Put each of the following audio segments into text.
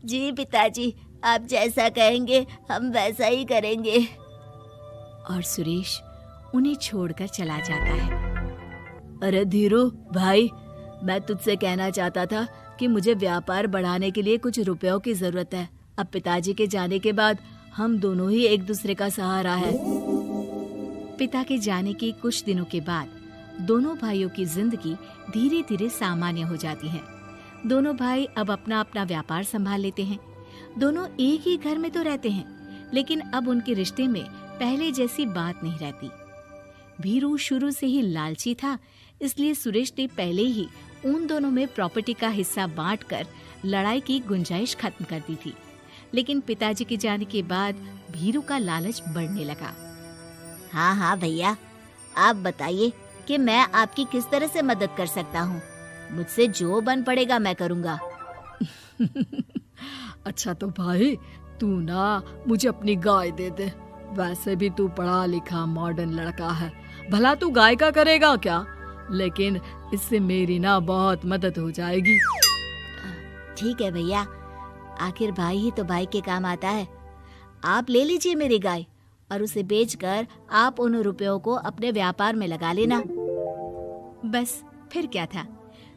जी पिताजी, आप जैसा कहेंगे हम वैसा ही करेंगे। और सुरेश उन्हें छोड़कर चला जाता है। अरे धीरू भाई, मैं तुझसे कहना चाहता था कि मुझे व्यापार बढ़ाने के लिए कुछ रुपयों की जरूरत है। अब पिताजी के जाने के बाद हम दोनों ही एक दूसरे का सहारा है। पिता के जाने के कुछ दिनों के बाद दोनों भाइयों की जिंदगी धीरे धीरे सामान्य हो जाती है। दोनों भाई अब अपना अपना व्यापार संभाल लेते हैं। दोनों एक ही घर में तो रहते हैं, लेकिन अब उनके रिश्ते में पहले जैसी बात नहीं रहती। भीरू शुरू से ही लालची था, इसलिए सुरेश ने पहले ही उन दोनों में प्रॉपर्टी का हिस्सा बांटकर लड़ाई की गुंजाइश खत्म कर दी थी। लेकिन पिताजी के जाने के बाद भीरू का लालच बढ़ने लगा। हाँ हाँ भैया, आप बताइए कि मैं आपकी किस तरह से मदद कर सकता हूँ। मुझसे जो बन पड़ेगा मैं करूँगा। अच्छा तो भाई, तू ना मुझे अपनी गाय दे दे। वैसे भी तू पढ़ा लिखा मॉडर्न लड़का है, भला तू गाय का करेगा क्या? लेकिन इससे मेरी ना बहुत मदद हो जाएगी। ठीक है भैया, आखिर भाई ही तो भाई के काम आता है। आप ले लीजिए मेरी गाय और उसे बेचकर आप उन रुपयों को अपने व्यापार में लगा लेना। बस फिर क्या था,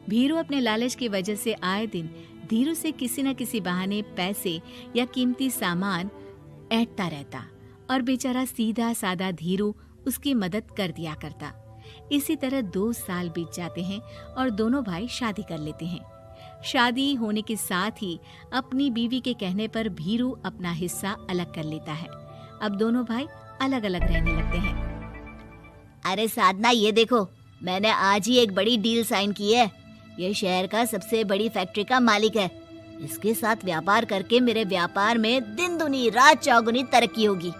भीरू अपने लालच की वजह से आए दिन धीरू से किसी न किसी बहाने पैसे या कीमती सामान ऐंठता रहता और बेचारा सीधा सादा धीरू उसकी मदद कर दिया करता। इसी तरह 2 साल बीत जाते हैं और दोनों भाई शादी कर लेते हैं। शादी होने के साथ ही अपनी बीवी के कहने पर भीरू अपना हिस्सा अलग कर लेता है। अब दोनों भाई अलग अलग रहने लगते हैं। अरे साधना, ये देखो, मैंने आज ही एक बड़ी डील साइन की है। ये शहर का सबसे बड़ी फैक्ट्री का मालिक है। इसके साथ व्यापार करके मेरे व्यापार में दिन दुनी रात चौगुनी तरक्की होगी।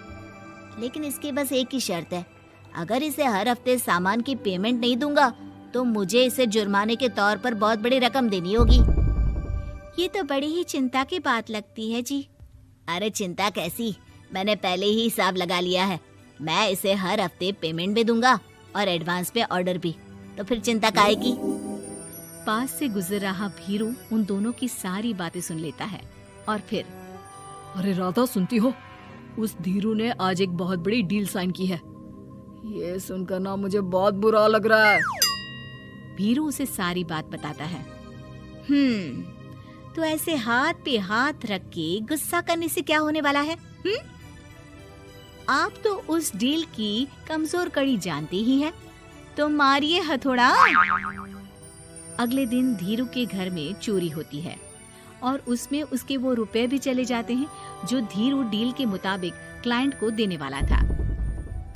लेकिन इसकी बस एक ही शर्त है, अगर इसे हर हफ्ते सामान की पेमेंट नहीं दूंगा तो मुझे इसे जुर्माने के तौर पर बहुत बड़ी रकम देनी होगी। ये तो बड़ी ही चिंता की बात लगती है जी। अरे चिंता कैसी, मैंने पहले ही हिसाब लगा लिया है। मैं इसे हर हफ्ते पेमेंट भी दूंगा और एडवांस पे ऑर्डर भी, तो फिर चिंता काहे की। पास से गुजर रहा भीरू उन दोनों की सारी बातें सुन लेता है और फिर, अरे राधा, सुनती हो? उस धीरू ने आज एक बहुत बड़ी डील साइन की है। ये सुनकर ना मुझे बहुत बुरा लग रहा है। भीरू उसे सारी बात बताता है। तो ऐसे हाथ पे हाथ रख के गुस्सा करने से क्या होने वाला है? आप तो उस डील की कमजोर कड़ी जानते ही हैं, तो मारिए हथौड़ा। अगले दिन धीरू के घर में चोरी होती है और उसमें उसके वो रुपए भी चले जाते हैं जो धीरू डील के मुताबिक क्लाइंट को देने वाला था।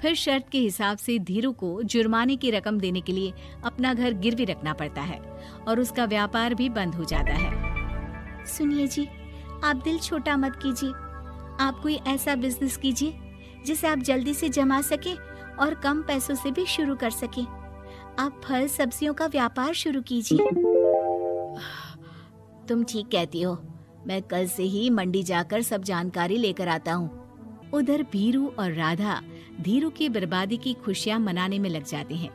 फिर शर्त के हिसाब से धीरू को जुर्माने की रकम देने के लिए अपना घर गिरवी रखना पड़ता है और उसका व्यापार भी बंद हो जाता है। सुनिए जी, आप दिल छोटा मत कीजिए। आप कोई ऐसा बिजनेस कीजिए जिसे आप जल्दी से जमा सके और कम पैसों से भी शुरू कर सके। आप फल सब्जियों का व्यापार शुरू कीजिए। तुम ठीक कहती हो, मैं कल से ही मंडी जाकर सब जानकारी लेकर आता हूँ। उधर भीरू और राधा धीरू की बर्बादी की खुशियां मनाने में लग जाते हैं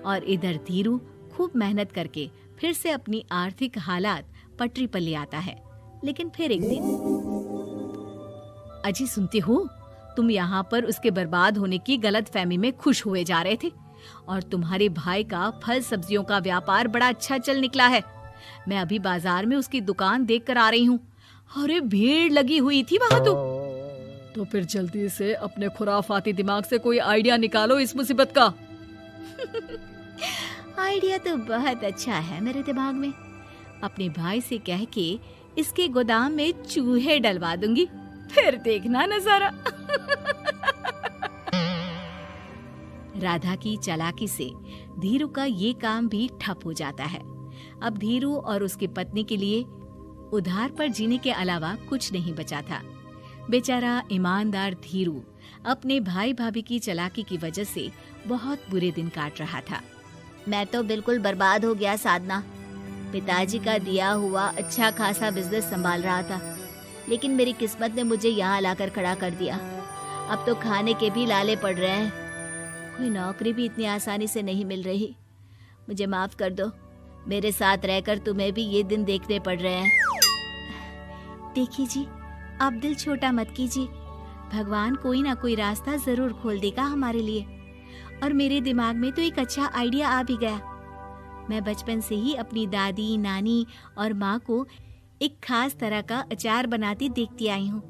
और इधर धीरू खूब मेहनत करके फिर से अपनी आर्थिक हालात पटरी पर ले आता है। लेकिन फिर एक दिन, अजी सुनती हो, तुम यहाँ पर उसके बर्बाद होने की गलतफहमी में खुश हुए जा रहे थे और तुम्हारे भाई का फल सब्जियों का व्यापार बड़ा अच्छा चल निकला है। मैं अभी बाजार में उसकी दुकान देख कर आ रही हूँ। अरे भीड़ लगी हुई थी वहाँ तो फिर जल्दी से अपने खुराफाती दिमाग से कोई आइडिया निकालो इस मुसीबत का। आइडिया तो बहुत अच्छा है मेरे दिमाग में। अपने भाई से कह के इसके गोदाम में चूहे डलवा दूंगी, फिर देखना नजारा। राधा की चालाकी से धीरू का ये काम भी ठप हो जाता है। अब धीरू और उसकी पत्नी के लिए उधार पर जीने के अलावा कुछ नहीं बचा था। बेचारा ईमानदार धीरू अपने भाई भाभी की चालाकी की वजह से बहुत बुरे दिन काट रहा था। मैं तो बिल्कुल बर्बाद हो गया साधना। पिताजी का दिया हुआ अच्छा खासा बिजनेस संभाल रहा था, लेकिन मेरी किस्मत ने मुझे यहाँ लाकर खड़ा कर दिया। अब तो खाने के भी लाले पड़ रहे हैं। कोई नौकरी भी इतनी आसानी से नहीं मिल रही। मुझे माफ कर दो, मेरे साथ रहकर तुम्हें भी ये दिन देखने पड़ रहे हैं। देखिए जी, आप दिल छोटा मत कीजिए, भगवान कोई ना कोई रास्ता जरूर खोल देगा हमारे लिए। और मेरे दिमाग में तो एक अच्छा आइडिया आ भी गया। मैं बचपन से ही अपनी दादी, नानी और माँ को एक खास तरह का अचार बनाती देखती आई हूँ।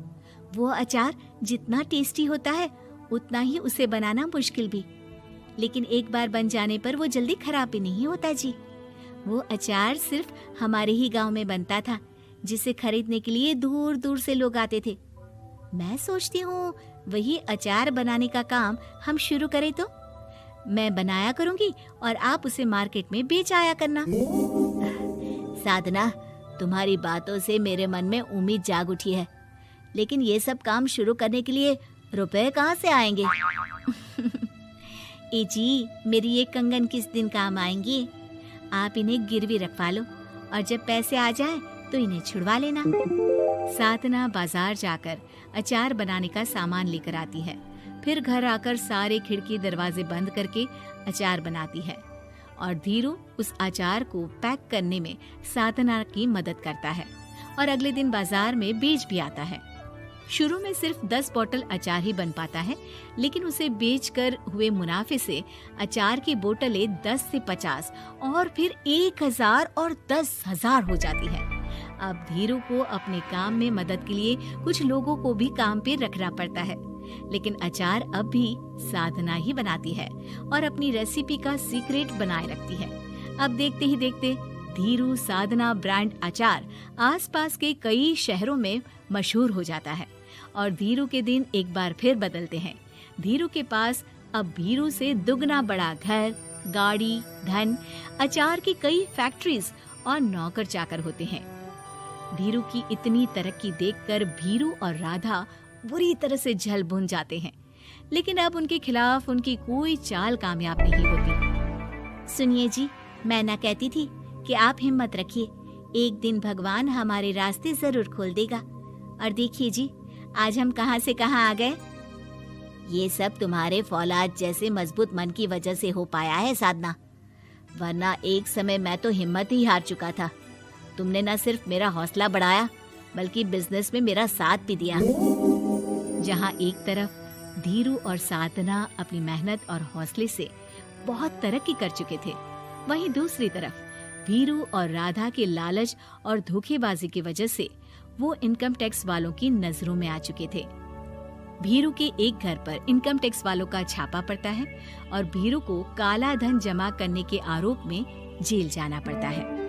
वो अचार जितना टेस्टी होता है उतना ही उसे बनाना मुश्किल भी, लेकिन एक बार बन जाने पर वो जल्दी खराब भी नहीं होता जी। वो अचार सिर्फ हमारे ही गांव में बनता था, जिसे खरीदने के लिए दूर दूर से लोग आते थे। मैं सोचती हूँ वही अचार बनाने का काम हम शुरू करें तो। मैं बनाया करूंगी और आप उसे मार्केट में बेच आया करना। साधना, तुम्हारी बातों से मेरे मन में उम्मीद जाग उठी है, लेकिन ये सब काम शुरू करने के लिए रुपए कहाँ से आएंगे? ए जी, मेरी ये कंगन किस दिन काम आएंगी? आप इन्हें गिरवी रखवा लो और जब पैसे आ जाए तो इन्हें छुड़वा लेना। साधना बाजार जाकर अचार बनाने का सामान लेकर आती है। फिर घर आकर सारे खिड़की दरवाजे बंद करके अचार बनाती है और धीरू उस अचार को पैक करने में साधना की मदद करता है और अगले दिन बाजार में बेच भी आता है। शुरू में सिर्फ 10 बोतल अचार ही बन पाता है, लेकिन उसे बेचकर हुए मुनाफे से अचार की बोतलें 10 से 50 और फिर 1000 और 10,000 हो जाती है। अब धीरू को अपने काम में मदद के लिए कुछ लोगों को भी काम पे रखना पड़ता है, लेकिन अचार अब भी साधना ही बनाती है और अपनी रेसिपी का सीक्रेट बनाए रखती है। अब देखते ही देखते धीरू साधना ब्रांड अचार आसपास के कई शहरों में मशहूर हो जाता है और धीरू के दिन एक बार फिर बदलते हैं। धीरू के पास अब भीरू से दुगना बड़ा घर, गाड़ी, धन, अचार की कई फैक्ट्रीज और नौकर चाकर होते हैं। धीरू की इतनी तरक्की देखकर भीरू और राधा बुरी तरह से जल भुन जाते हैं, लेकिन अब उनके खिलाफ उनकी कोई चाल कामयाब नहीं होती। सुनिए जी, मैं ना कहती थी कि आप हिम्मत रखिए, एक दिन भगवान हमारे रास्ते जरूर खोल देगा। और देखिए जी, आज हम कहां से कहां आ गए। ये सब तुम्हारे फौलाद जैसे मजबूत मन की वजह से हो पाया है साधना, वरना एक समय मैं तो हिम्मत ही हार चुका था। तुमने न सिर्फ मेरा हौसला बढ़ाया बल्कि बिजनेस में मेरा साथ भी दिया। जहां एक तरफ धीरू और साधना अपनी मेहनत और हौसले से बहुत तरक्की कर चुके थे, वहीं दूसरी तरफ भीरू और राधा के लालच और धोखेबाजी की वजह से वो इनकम टैक्स वालों की नजरों में आ चुके थे। भीरू के एक घर पर इनकम टैक्स वालों का छापा पड़ता है और भीरू को काला धन जमा करने के आरोप में जेल जाना पड़ता है।